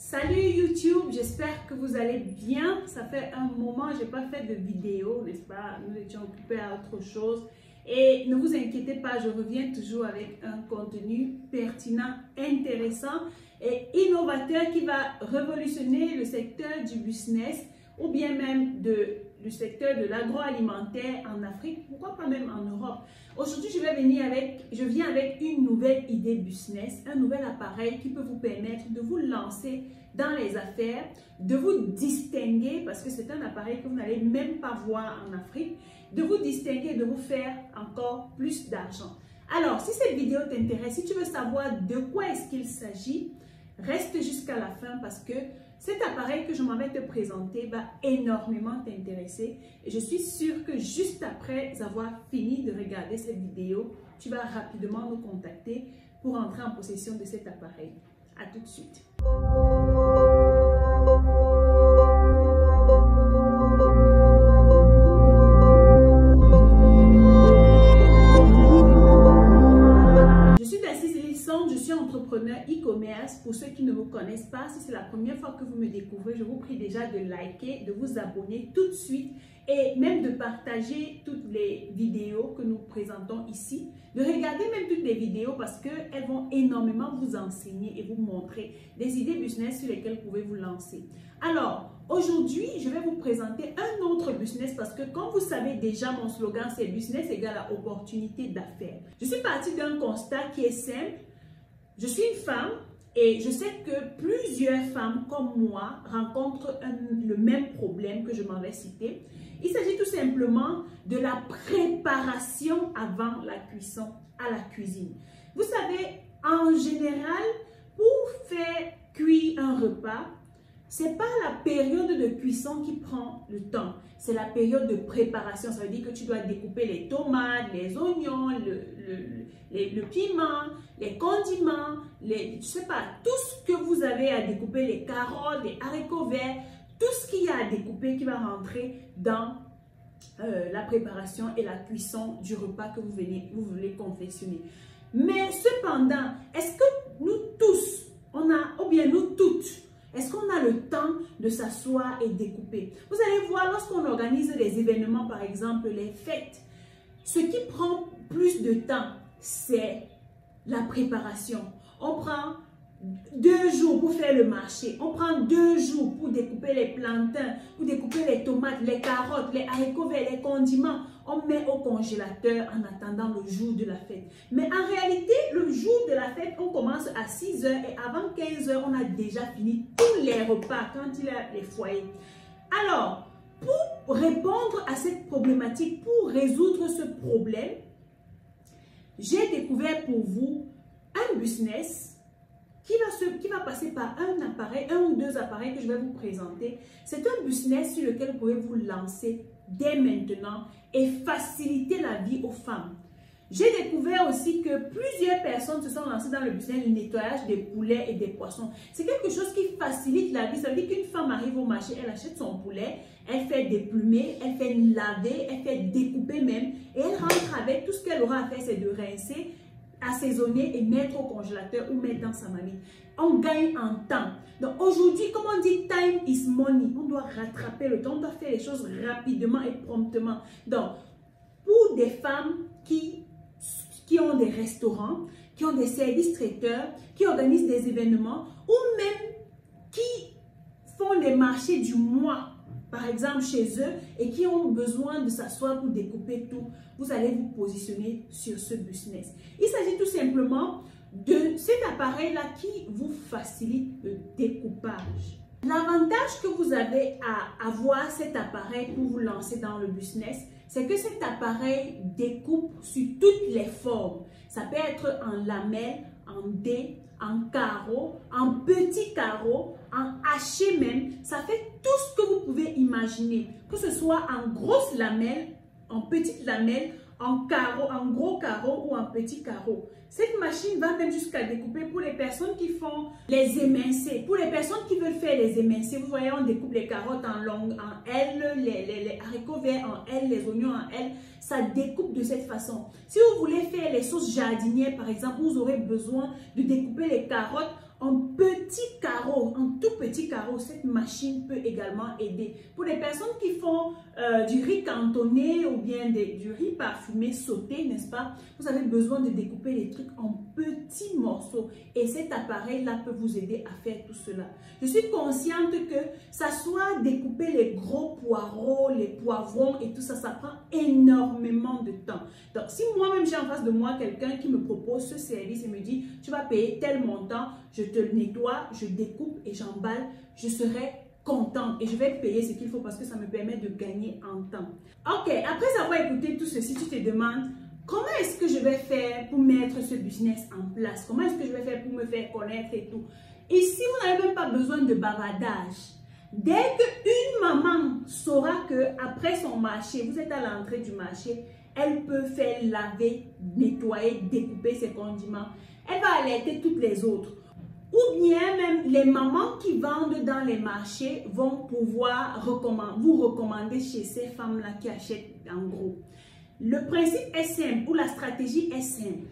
Salut YouTube, j'espère que vous allez bien. Ça fait un moment, je n'ai pas fait de vidéo, n'est-ce pas? Nous étions occupés à autre chose. Et ne vous inquiétez pas, je reviens toujours avec un contenu pertinent, intéressant et innovateur qui va révolutionner le secteur du business ou bien même du secteur de l'agroalimentaire en Afrique, pourquoi pas même en Europe. Aujourd'hui, je viens avec une nouvelle idée business, un nouvel appareil qui peut vous permettre de vous lancer dans les affaires, de vous distinguer, parce que c'est un appareil que vous n'allez même pas voir en Afrique, de vous distinguer, de vous faire encore plus d'argent. Alors, si cette vidéo t'intéresse, si tu veux savoir de quoi est-ce qu'il s'agit, reste jusqu'à la fin parce que cet appareil que je m'en vais te présenter va énormément t'intéresser. Et je suis sûre que juste après avoir fini de regarder cette vidéo, tu vas rapidement nous contacter pour entrer en possession de cet appareil. À tout de suite. Je suis entrepreneur e-commerce. Pour ceux qui ne me connaissent pas, si c'est la première fois que vous me découvrez, je vous prie déjà de liker, de vous abonner tout de suite et même de partager toutes les vidéos que nous présentons ici, de regarder même toutes les vidéos parce qu'elles vont énormément vous enseigner et vous montrer des idées business sur lesquelles vous pouvez vous lancer. Alors, aujourd'hui, je vais vous présenter un autre business parce que comme vous savez déjà, mon slogan c'est business égale à opportunité d'affaires. Je suis partie d'un constat qui est simple. Je suis une femme et je sais que plusieurs femmes comme moi rencontrent le même problème que je m'en vais citer. Il s'agit tout simplement de la préparation avant la cuisson à la cuisine. Vous savez, en général, pour faire cuire un repas, ce n'est pas la période de cuisson qui prend le temps, c'est la période de préparation. Ça veut dire que tu dois découper les tomates, les oignons, le piment, les condiments, je sais pas, tout ce que vous avez à découper, les carottes, les haricots verts, tout ce qu'il y a à découper qui va rentrer dans la préparation et la cuisson du repas que vous voulez confectionner. Mais cependant, est-ce que nous tous, ou bien nous toutes, est-ce qu'on a le temps de s'asseoir et découper? Vous allez voir, lorsqu'on organise des événements, par exemple les fêtes, ce qui prend plus de temps, c'est la préparation. On prend 2 jours pour faire le marché. On prend 2 jours pour découper les plantains, pour découper les tomates, les carottes, les haricots verts, les condiments. On met au congélateur en attendant le jour de la fête. Mais en réalité, le jour de la fête, on commence à 6 h et avant 15 h, on a déjà fini tous les repas quand il y a les foyers. Alors, pour répondre à cette problématique, pour résoudre ce problème, j'ai découvert pour vous un business qui va passer par un appareil, 1 ou 2 appareils que je vais vous présenter. C'est un business sur lequel vous pouvez vous lancer dès maintenant et faciliter la vie aux femmes. J'ai découvert aussi que plusieurs personnes se sont lancées dans le business du nettoyage des poulets et des poissons. C'est quelque chose qui facilite la vie. Ça veut dire qu'une femme arrive au marché, elle achète son poulet, elle fait déplumer, elle fait laver, elle fait découper même et elle rentre avec. Tout ce qu'elle aura à faire, c'est de rincer, assaisonner et mettre au congélateur ou mettre dans sa marmite. On gagne en temps. Donc aujourd'hui, comme on dit, time is money. On doit rattraper le temps, on doit faire les choses rapidement et promptement. Donc, pour des femmes qui ont des restaurants, qui ont des services traiteurs, qui organisent des événements ou même qui font des marchés du mois, par exemple chez eux, et qui ont besoin de s'asseoir pour découper tout, vous allez vous positionner sur ce business. Il s'agit tout simplement de cet appareil-là qui vous facilite le découpage. L'avantage que vous avez à avoir cet appareil pour vous lancer dans le business, c'est que cet appareil découpe sur toutes les formes. Ça peut être en lamelles, en dés, en carreaux, en petits carreaux, en hachés même. Ça fait tout ce que vous pouvez imaginer. Que ce soit en grosses lamelles, en petites lamelles, en carreaux, en gros carreaux ou en petits carreaux. Cette machine va même jusqu'à découper pour les personnes qui font les émincés. Pour les personnes qui veulent faire les émincés, vous voyez, on découpe les carottes en longue, en L, les haricots verts en L, les oignons en L. Ça découpe de cette façon. Si vous voulez faire les sauces jardinières, par exemple, vous aurez besoin de découper les carottes en petits carreaux, en tout petits carreaux, cette machine peut également aider. Pour les personnes qui font du riz cantonné ou bien du riz parfumé sauté, n'est-ce pas? Vous avez besoin de découper les trucs en petits morceaux et cet appareil-là peut vous aider à faire tout cela. Je suis consciente que ça soit découper les gros poireaux, les poivrons et tout ça, ça prend énormément de temps. Donc, si moi-même j'ai en face de moi quelqu'un qui me propose ce service et me dit, tu vas payer tel montant, je te le nettoie, je découpe et j'emballe, je serai content et je vais payer ce qu'il faut parce que ça me permet de gagner en temps. Ok, après avoir écouté tout ceci, tu te demandes comment est-ce que je vais faire pour mettre ce business en place? Comment est-ce que je vais faire pour me faire connaître et tout? Ici, vous n'avez même pas besoin de bavardage. Dès qu'une maman saura que après son marché, vous êtes à l'entrée du marché, elle peut faire laver, nettoyer, découper ses condiments. Elle va alerter toutes les autres. Ou bien même les mamans qui vendent dans les marchés vont pouvoir vous recommander chez ces femmes-là qui achètent en gros. Le principe est simple ou la stratégie est simple.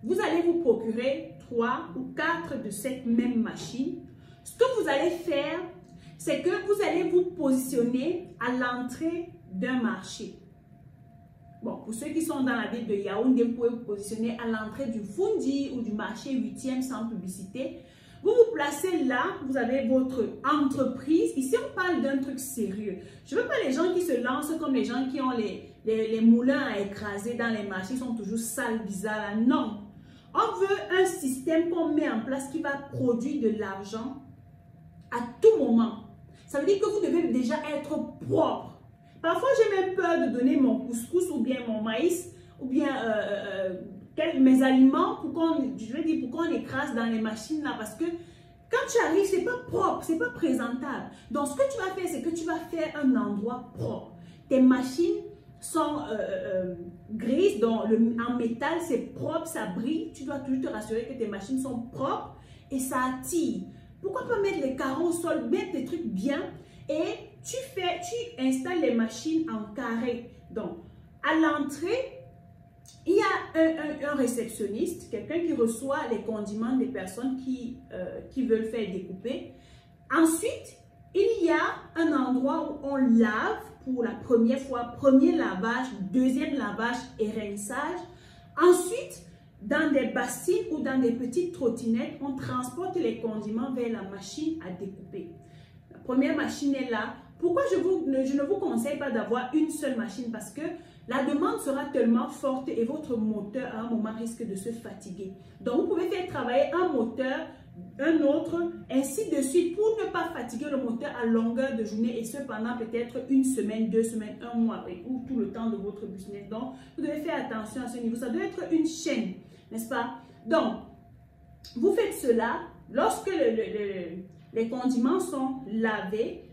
Vous allez vous procurer 3 ou 4 de cette même machine. Ce que vous allez faire, c'est que vous allez vous positionner à l'entrée d'un marché. Bon, pour ceux qui sont dans la ville de Yaoundé, vous pouvez vous positionner à l'entrée du Fundi ou du marché 8e sans publicité. Vous vous placez là, vous avez votre entreprise. Ici, on parle d'un truc sérieux. Je ne veux pas les gens qui se lancent comme les gens qui ont les moulins à écraser dans les marchés, ils sont toujours sales, bizarres. Là. Non. On veut un système qu'on met en place qui va produire de l'argent à tout moment. Ça veut dire que vous devez déjà être propre. Parfois, j'ai même peur de donner mon couscous ou bien mon maïs ou bien mes aliments pour qu'on écrase dans les machines là parce que quand tu arrives, c'est pas propre, c'est pas présentable. Donc, ce que tu vas faire, c'est que tu vas faire un endroit propre. Tes machines sont grises, donc en métal, c'est propre, ça brille. Tu dois toujours te rassurer que tes machines sont propres et ça attire. Pourquoi pas mettre les carreaux au sol, mettre des trucs bien et tu installes les machines en carré. Donc, à l'entrée, il y a un réceptionniste, quelqu'un qui reçoit les condiments des personnes qui veulent faire découper. Ensuite, il y a un endroit où on lave pour la première fois, premier lavage, deuxième lavage et rinçage. Ensuite, dans des bassines ou dans des petites trottinettes, on transporte les condiments vers la machine à découper. La première machine est là. Pourquoi je ne vous conseille pas d'avoir une seule machine? Parce que la demande sera tellement forte et votre moteur à un moment risque de se fatiguer. Donc, vous pouvez faire travailler un moteur, un autre, ainsi de suite pour ne pas fatiguer le moteur à longueur de journée et ce pendant peut-être une semaine, 2 semaines, 1 mois ou tout le temps de votre business. Donc, vous devez faire attention à ce niveau. Ça doit être une chaîne, n'est-ce pas? Donc, vous faites cela lorsque les condiments sont lavés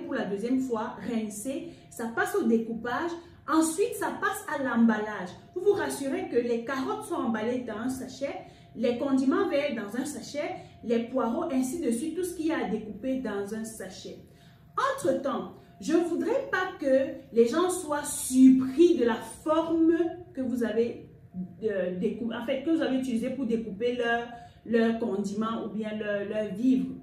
pour la deuxième fois, rincés, ça passe au découpage. Ensuite, ça passe à l'emballage. Vous vous rassurez que les carottes sont emballées dans un sachet, les condiments verts dans un sachet, les poireaux, ainsi de suite, tout ce qu'il y a à découper dans un sachet. Entre-temps, je ne voudrais pas que les gens soient surpris de la forme que vous avez utilisée pour découper leurs condiments ou bien leurs vivres.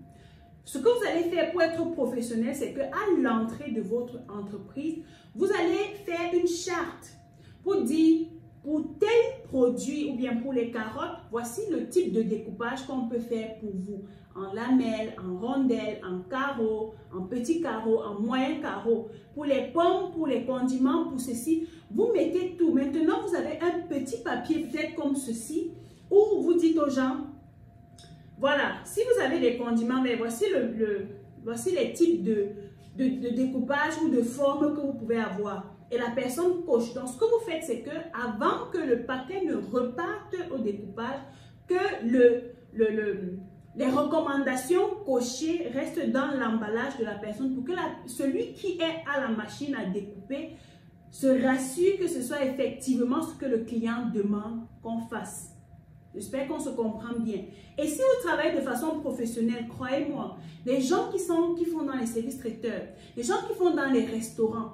Ce que vous allez faire pour être professionnel, c'est qu'à l'entrée de votre entreprise, vous allez faire une charte pour dire, pour tel produit ou bien pour les carottes, voici le type de découpage qu'on peut faire pour vous. En lamelles, en rondelles, en carreaux, en petits carreaux, en moyens carreaux. Pour les pommes, pour les condiments, pour ceci, vous mettez tout. Maintenant, vous avez un petit papier peut-être comme ceci, où vous dites aux gens, voilà, si vous avez des condiments, mais voici les types de découpage ou de forme que vous pouvez avoir. Et la personne coche. Donc, ce que vous faites, c'est que avant que le paquet ne reparte au découpage, que les recommandations cochées restent dans l'emballage de la personne pour que celui qui est à la machine à découper se rassure que ce soit effectivement ce que le client demande qu'on fasse. J'espère qu'on se comprend bien. Et si vous travaillez de façon professionnelle, croyez-moi, les gens qui font dans les services traiteurs, les gens qui font dans les restaurants,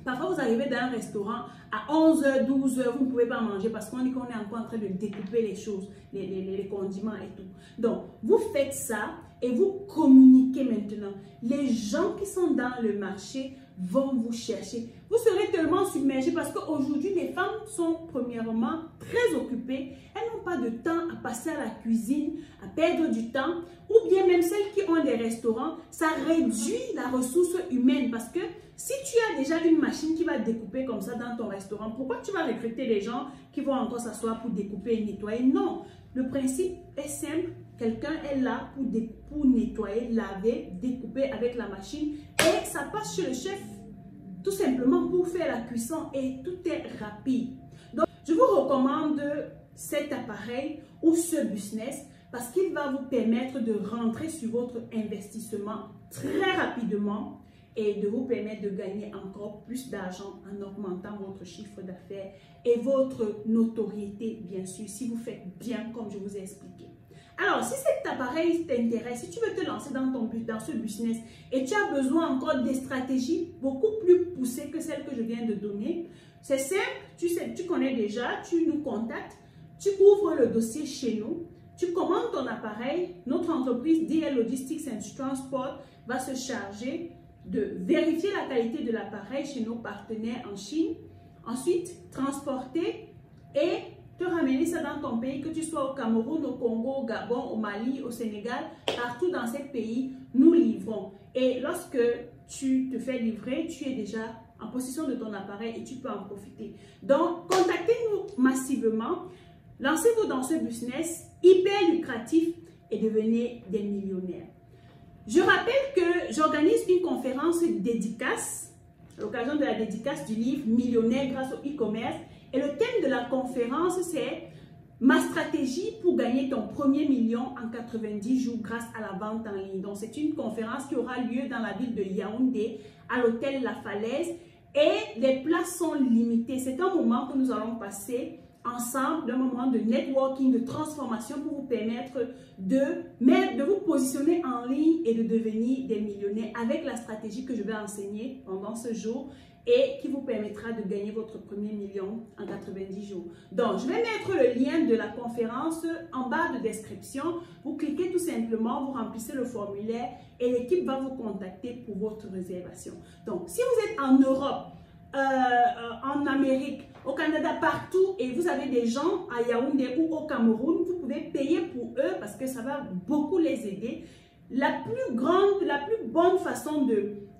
Parfois, vous arrivez dans un restaurant à 11h, 12h, vous ne pouvez pas manger parce qu'on dit qu'on est encore en train de découper les choses, les condiments et tout. Donc, vous faites ça et vous communiquez maintenant. Les gens qui sont dans le marché vont vous chercher. Vous serez tellement submergés parce qu'aujourd'hui, les femmes sont premièrement très occupées. Elles n'ont pas de temps à passer à la cuisine, à perdre du temps. Ou bien même celles qui ont des restaurants, ça réduit la ressource humaine parce que si tu as déjà une machine qui va découper comme ça dans ton restaurant, pourquoi tu vas recruter les gens qui vont encore s'asseoir pour découper et nettoyer? Non, le principe est simple. Quelqu'un est là pour nettoyer, laver, découper avec la machine et ça passe chez le chef tout simplement pour faire la cuisson et tout est rapide. Donc, je vous recommande cet appareil ou ce business parce qu'il va vous permettre de rentrer sur votre investissement très rapidement et de vous permettre de gagner encore plus d'argent en augmentant votre chiffre d'affaires et votre notoriété, bien sûr, si vous faites bien comme je vous ai expliqué. Alors, si cet appareil t'intéresse, si tu veux te lancer dans ce business et tu as besoin encore des stratégies beaucoup plus poussées que celles que je viens de donner, c'est simple, tu connais déjà, tu nous contactes, tu ouvres le dossier chez nous, tu commandes ton appareil, notre entreprise DL Logistics and Transport va se charger de vérifier la qualité de l'appareil chez nos partenaires en Chine, ensuite transporter et te ramener ça dans ton pays, que tu sois au Cameroun, au Congo, au Gabon, au Mali, au Sénégal, partout dans ces pays, nous livrons. Et lorsque tu te fais livrer, tu es déjà en possession de ton appareil et tu peux en profiter. Donc, contactez-nous massivement, lancez-vous dans ce business hyper lucratif et devenez des millionnaires. Je rappelle que j'organise une conférence dédicace, à l'occasion de la dédicace du livre Millionnaire grâce au e-commerce. Et le thème de la conférence, c'est ma stratégie pour gagner ton premier million en 90 jours grâce à la vente en ligne. Donc, c'est une conférence qui aura lieu dans la ville de Yaoundé, à l'hôtel La Falaise. Et les places sont limitées. C'est un moment que nous allons passer ensemble, un moment de networking, de transformation pour vous permettre de vous positionner en ligne et de devenir des millionnaires avec la stratégie que je vais enseigner pendant ce jour et qui vous permettra de gagner votre premier million en 90 jours. Donc, je vais mettre le lien de la conférence en bas de description. Vous cliquez tout simplement, vous remplissez le formulaire et l'équipe va vous contacter pour votre réservation. Donc, si vous êtes en Europe, en Amérique, au Canada, partout, et vous avez des gens à Yaoundé ou au Cameroun, vous pouvez payer pour eux parce que ça va beaucoup les aider. La plus bonne façon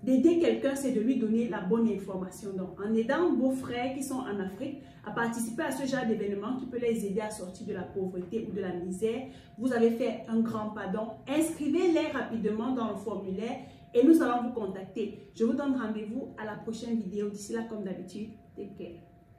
d'aider quelqu'un, c'est de lui donner la bonne information. Donc, en aidant vos frères qui sont en Afrique à participer à ce genre d'événement qui peut les aider à sortir de la pauvreté ou de la misère, vous avez fait un grand pas. Donc, inscrivez-les rapidement dans le formulaire et nous allons vous contacter. Je vous donne rendez-vous à la prochaine vidéo. D'ici là, comme d'habitude, take care.